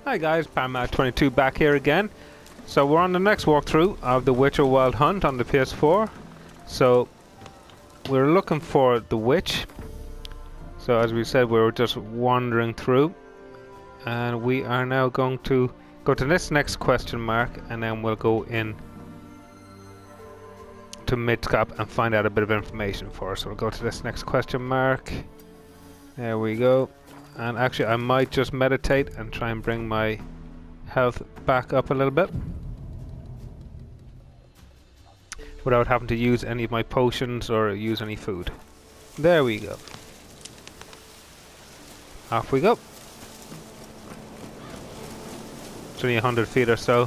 Hi guys, Paramount22 back here again. So we're on the next walkthrough of The Witcher Wild Hunt on the PS4. So we're looking for the witch. So as we said, we were just wandering through, and we are now going to go to this next question mark, and then we'll go in to Midcap and find out a bit of information for us. So we'll go to this next question mark. There we go. And actually I might just meditate and try and bring my health back up a little bit without having to use any of my potions or use any food. There we go. Off we go. It's only 100 feet or so.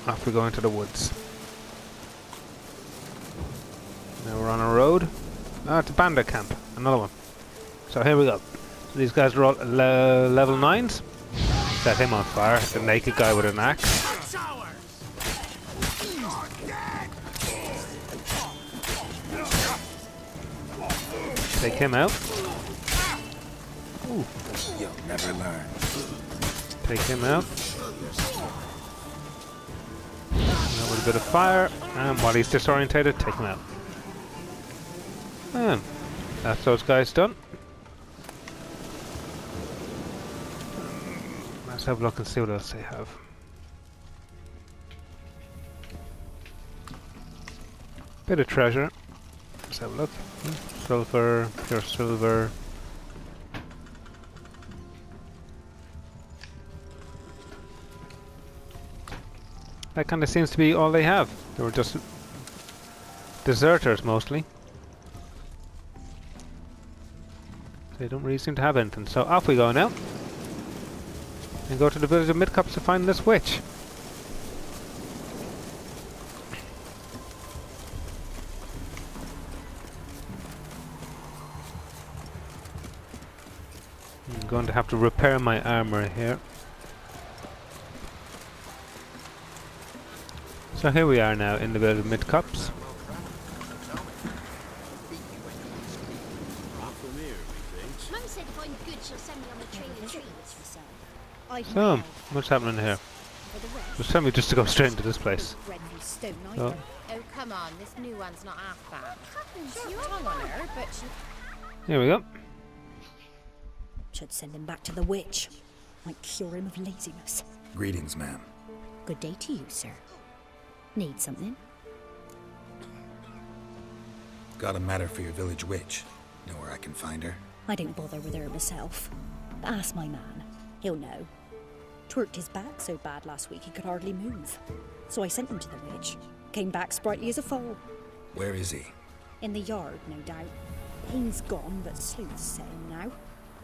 Off we go into the woods. Now we're on a road. Ah, it's a bandit camp. Another one. So here we go. So these guys are all level 9s. Set him on fire. The naked guy with an axe. Take him out. Ooh. You'll never learn. Take him out. Now with a bit of fire. And while he's disorientated, take him out. And that's those guys done. Let's have a look and see what else they have. Bit of treasure. Let's have a look. Silver, pure silver. That kind of seems to be all they have. They were just deserters mostly. They don't really seem to have anything. So off we go now. And go to the village of Midcaps to find this witch. I'm going to have to repair my armor here. So here we are now in the village of Midcaps. So, what's happening here? Just tell me just to go straight into this place. So. Oh, come on, this new one's not half bad. Sure, tongue on her, but she... Here we go. Should send him back to the witch. Might cure him of laziness. Greetings, ma'am. Good day to you, sir. Need something? Got a matter for your village witch. Know where I can find her? I don't bother with her myself. But ask my man. He'll know. Twerked his back so bad last week he could hardly move. So I sent him to the witch. Came back sprightly as a foal. Where is he? In the yard, no doubt. Pain's gone, but sleuth's setting now.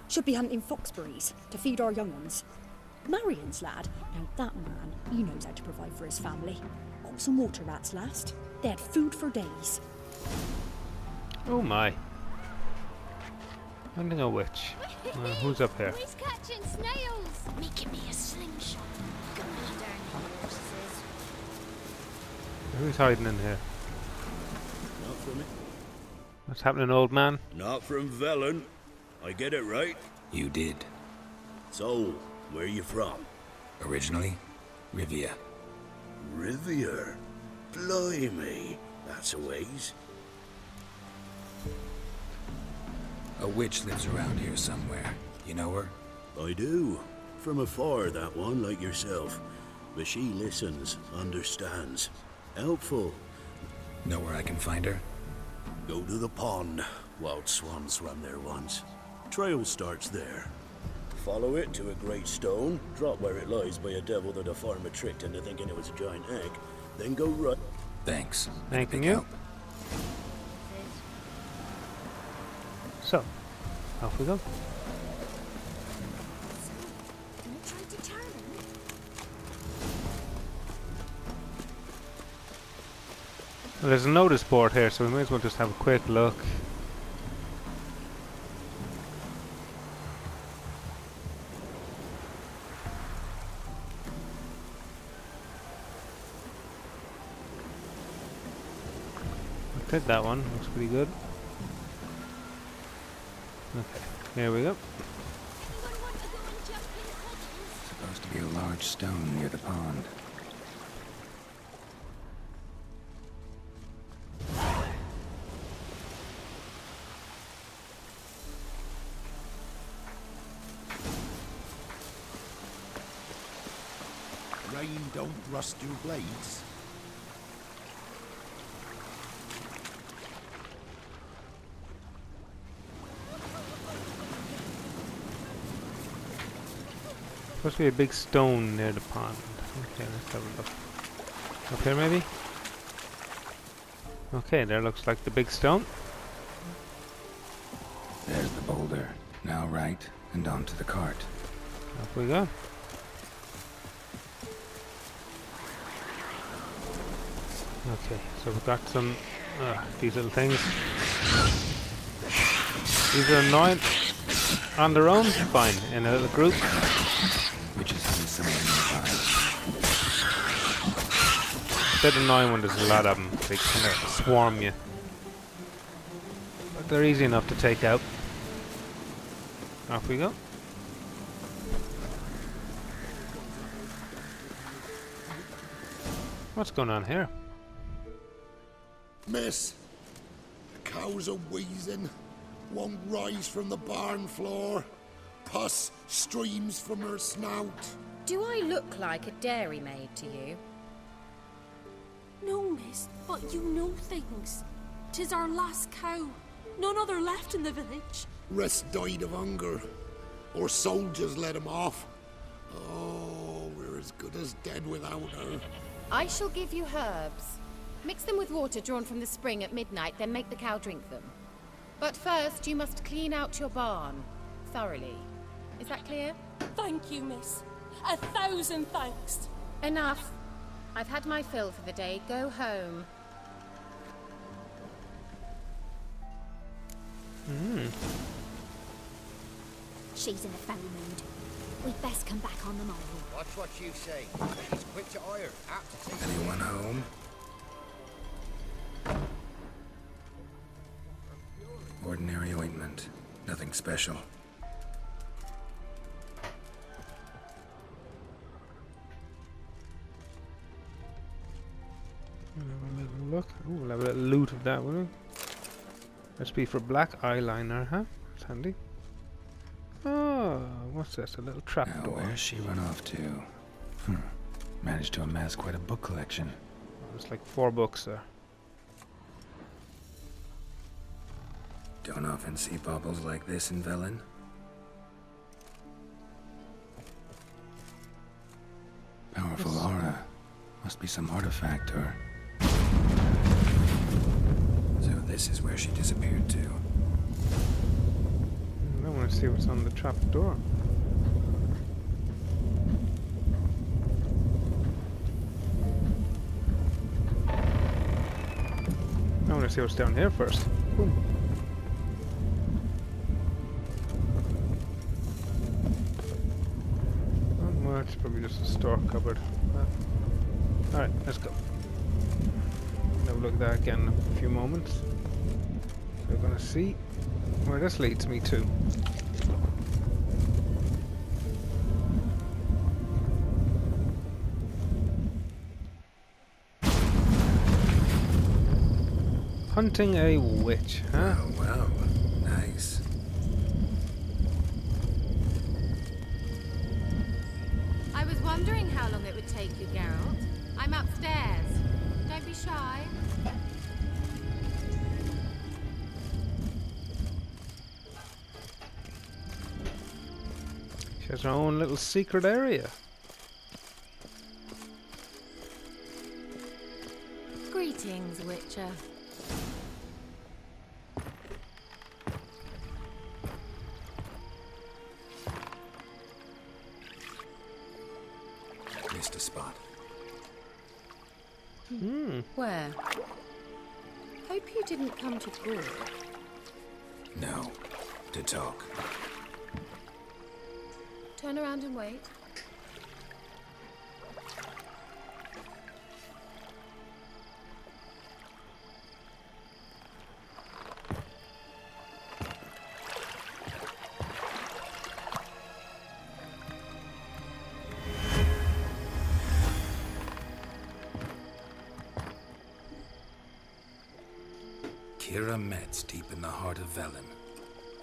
Should be hunting foxberries to feed our young ones. Marion's lad. Now that man, he knows how to provide for his family. Got some water rats last. They had food for days. Oh my. Finding a witch. Who's up here? He's catching snails! Making me a slingshot. Gosh darn horses. Who's hiding in here? Not from it. What's happening, old man? Not from Velen. I get it right. You did. So, where you from? Originally, Rivia. Rivier. Blimey. That's a ways. A witch lives around here somewhere. You know her? I do. From afar, that one, like yourself. But she listens, understands. Helpful. Know where I can find her? Go to the pond. Wild swans swam there once. Trail starts there. Follow it to a great stone, drop where it lies by a devil that a farmer tricked into thinking it was a giant egg, then go right. Thanks. Thanking Big you. help. So, off we go. Try to turn him. Well, there's a notice board here, so we may as well just have a quick look. I'll take that one, looks pretty good. Okay, here we go. large stone near the pond. Rain don't rust your blades. Supposed to be a big stone near the pond. Okay, let's have a look. Up here maybe? Okay, there looks like the big stone. There's the boulder. Now right, and onto the cart. Up we go. Okay, so we've got some these little things. These are annoying on their own, fine. In a little group, Which is somewhere nearby. a bit annoying when there's a lot of them. They kind of swarm you, but they're easy enough to take out. Off we go. What's going on here? Miss, the cows are wheezing, won't rise from the barn floor. Pus streams from her snout. Do I look like a dairymaid to you? No, miss, but you know things. 'Tis our last cow. None other left in the village. Rest died of hunger, or soldiers let him off. Oh, we're as good as dead without her. I shall give you herbs. Mix them with water drawn from the spring at midnight, then make the cow drink them. But first, you must clean out your barn thoroughly. Is that clear? Thank you, miss. 1,000 thanks. Enough. I've had my fill for the day. Go home. She's in a foul mood. We'd best come back on the morrow. Watch what you say. She's quick to ire, apt to take. Anyone home? Ordinary ointment. Nothing special. We'll have a little look. Ooh, we'll have a little loot of that, will we? Must be for black eyeliner, huh? That's handy. Oh, what's this? A little Now, trapdoor. where's she run off to? Managed to amass quite a book collection. There's like 4 books there. Don't often see baubles like this in Velen. Powerful aura. Must be some artifact or... So this is where she disappeared to. I want to see what's on the trapdoor. I want to see what's down here first. Boom. Well, it's probably just a store cupboard. Alright, let's go. Have a look at that again in a few moments. So we're gonna see where this leads me to. Hunting a witch, huh? Oh, well. Nice. I was wondering how long it would take you, Geralt. I'm upstairs. Don't be shy. She has her own little secret area. Greetings, Witcher. Missed a spot. Where? Hope you didn't come to Gore. No. To talk. Turn around and wait. Lyra Metz, deep in the heart of Velen.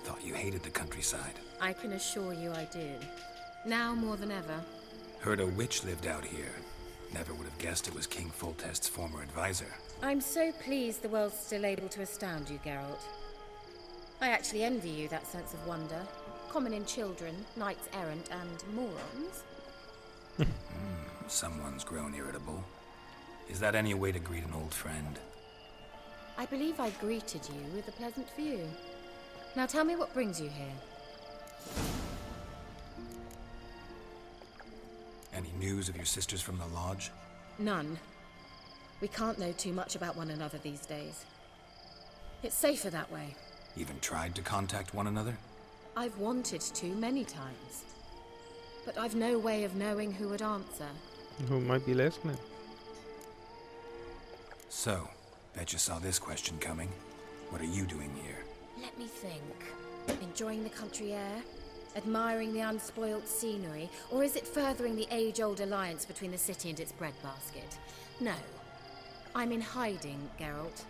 Thought you hated the countryside. I can assure you I do. Now more than ever. Heard a witch lived out here. Never would have guessed it was King Foltest's former advisor. I'm so pleased the world's still able to astound you, Geralt. I actually envy you that sense of wonder. Common in children, knights errant, and morons. Someone's grown irritable. Is that any way to greet an old friend? I believe I greeted you with a pleasant view. Now tell me what brings you here. Any news of your sisters from the lodge? None. We can't know too much about one another these days. It's safer that way. Even tried to contact one another? I've wanted to many times. But I've no way of knowing who would answer. Who might be listening? So, bet you saw this question coming. What are you doing here? Let me think. Enjoying the country air? Admiring the unspoilt scenery? Or is it furthering the age-old alliance between the city and its breadbasket? No. I'm in hiding, Geralt.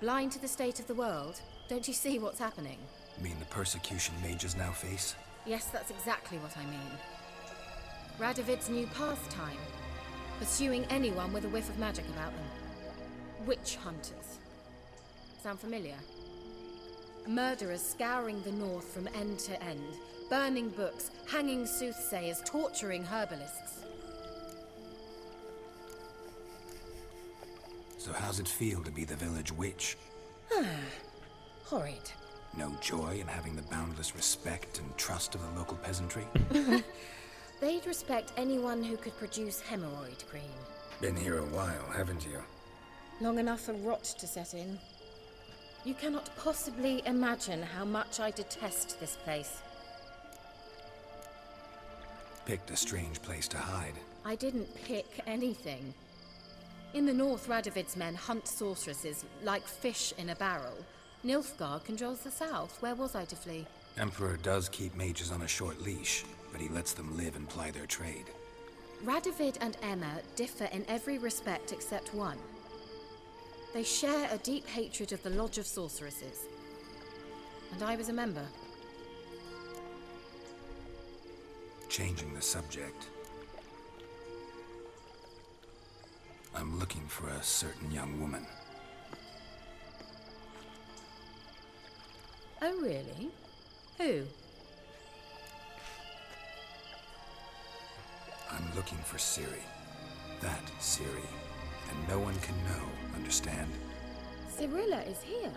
Blind to the state of the world? Don't you see what's happening? Mean the persecution mages now face? Yes, that's exactly what I mean. Radovid's new pastime. Pursuing anyone with a whiff of magic about them. Witch hunters. Sound familiar? Murderers scouring the north from end to end, burning books, hanging soothsayers, torturing herbalists. So how's it feel to be the village witch? Horrid. No joy in having the boundless respect and trust of the local peasantry? They'd respect anyone who could produce hemorrhoid cream. Been here a while, haven't you? Long enough for rot to set in. You cannot possibly imagine how much I detest this place. Picked a strange place to hide. I didn't pick anything. In the north, Radovid's men hunt sorceresses like fish in a barrel. Nilfgaard controls the south. Where was I to flee? Emperor does keep mages on a short leash, but he lets them live and ply their trade. Radovid and Emma differ in every respect except one. They share a deep hatred of the Lodge of Sorceresses. And I was a member. Changing the subject. I'm looking for a certain young woman. Oh, really? Who? I'm looking for Ciri. That Ciri. And no one can know, understand? Cirilla is here.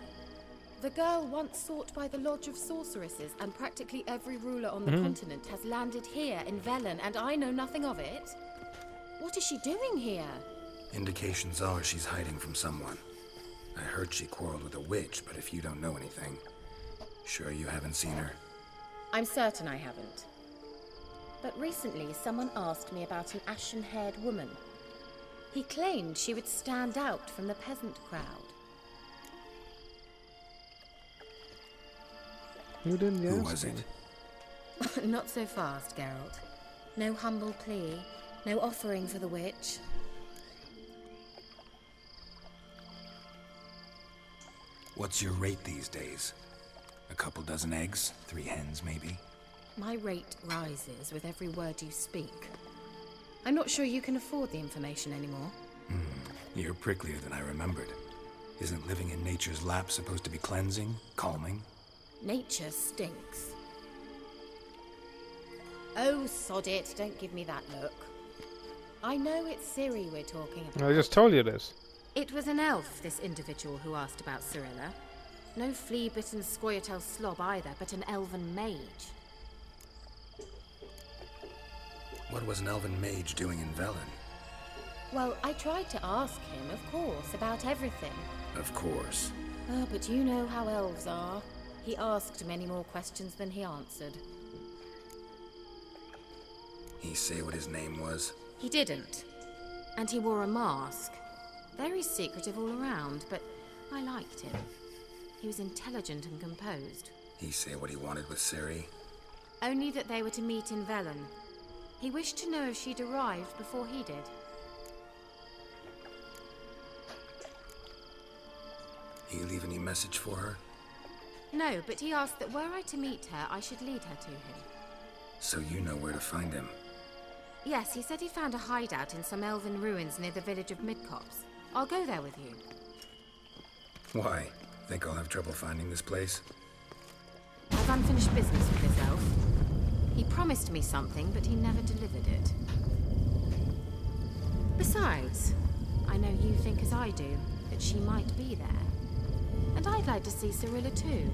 The girl once sought by the Lodge of Sorceresses, and practically every ruler on the continent has landed here in Velen, and I know nothing of it. What is she doing here? Indications are she's hiding from someone. I heard she quarreled with a witch, but if you don't know anything, sure you haven't seen her? I'm certain I haven't. But recently, someone asked me about an ashen-haired woman. He claimed she would stand out from the peasant crowd. You didn't Who ask was me. it? Not so fast, Geralt. No humble plea, no offering for the witch. What's your rate these days? A couple dozen eggs? 3 hens, maybe? My rate rises with every word you speak. I'm not sure you can afford the information anymore. You're pricklier than I remembered. Isn't living in nature's lap supposed to be cleansing, calming? Nature stinks. Oh, sod it, don't give me that look. I know it's Ciri we're talking about. I just told you this. It was an elf, this individual who asked about Cirilla. No flea-bitten Scoia'tael slob either, but an elven mage. What was an elven mage doing in Velen? Well, I tried to ask him, of course, about everything. Of course. Oh, but you know how elves are. He asked many more questions than he answered. He say what his name was? He didn't. And he wore a mask. Very secretive all around, but I liked him. He was intelligent and composed. He say what he wanted with Ciri? Only that they were to meet in Velen. He wished to know if she'd arrived before he did. You leave any message for her? No, but he asked that were I to meet her, I should lead her to him. So you know where to find him. Yes, he said he found a hideout in some elven ruins near the village of Midcopse. I'll go there with you. Why? Think I'll have trouble finding this place? I've unfinished business with this elf. He promised me something, but he never delivered it. Besides, I know you think as I do, that she might be there. And I'd like to see Cirilla too.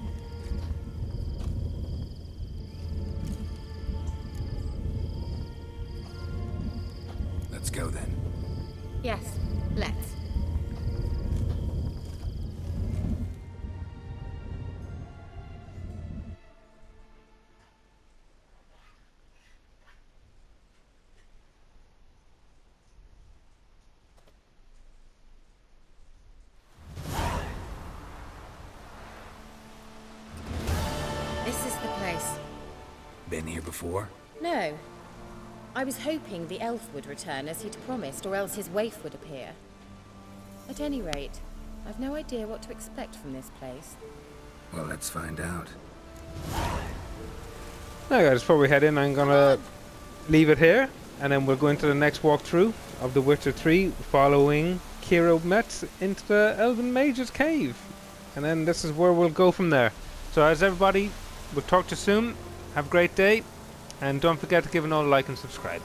Let's go then. Yes, let's. This is the place. Been here before? No. I was hoping the elf would return as he'd promised, or else his waif would appear. At any rate, I've no idea what to expect from this place. Well, let's find out. Now guys, before we head in, I'm gonna leave it here, and then we'll go into the next walkthrough of The Witcher 3, following Ciri Metz into the Elven Mage's Cave. And then this is where we'll go from there. So as everybody, we'll talk to you soon. Have a great day, and don't forget to give an old like and subscribe.